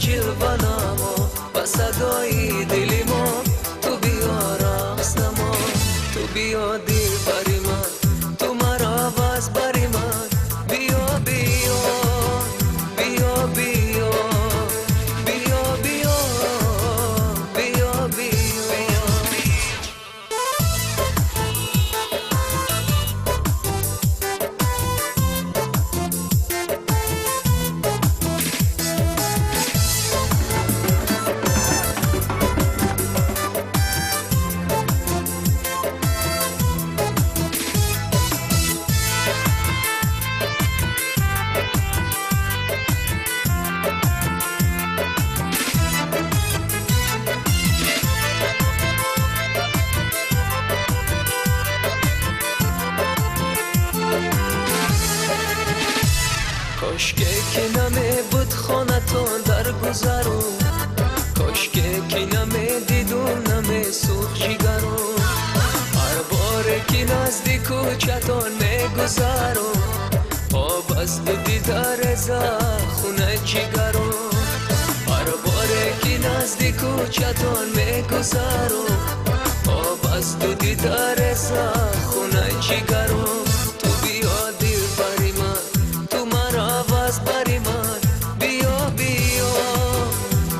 جلوانمو و صدای دلی ما، تو بیا رقص نما، تو بیا دل بری من، تو مرا باز بری من، بیا بیا بیا بیا بیا بیا بیا بیا. کاشکه که نمی بود خانتون در گذرو، کاشکه که نمی دیدون نمی سوخ جیگرو، هر باره که نزدیک کوچتون می گذرو، آب از دیدار زا خونه جیگرو، هر باره که نزدیک کوچتون می گذرو، آب از دیدار زا خونه جیگرو. تو بیا دل بری من، تو مرا باز بری من، بیا بیا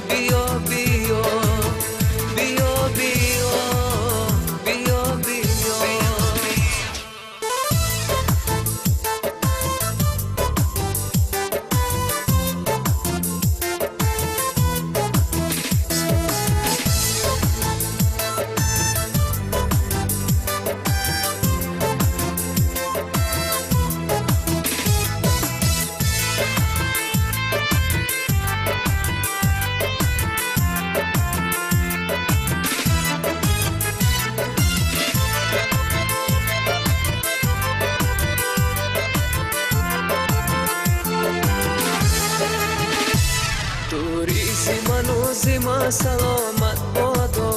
بیا بیا بیا بیا بیا بیا. منو زیما سلامت بادا،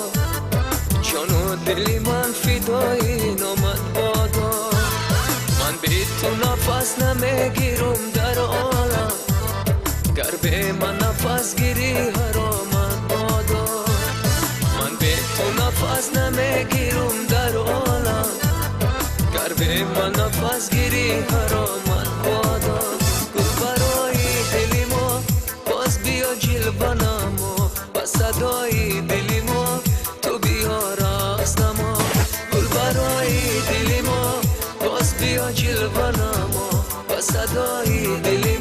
جانو دلی من فدای نامت بادا، من بی تو نفس نمیگیرم در عالم، گر به من نفس گیری حرامت بادا، من بی تو نفس نمیگیرم در عالم، گر به من نفس گیری حرامت بادا. گل برای دلی ما باز بیا جلوانمو و صدای دلی ما، تو بیا رقص نما، گل برای دلی ما باز بیا جلوانمو و صدای دلی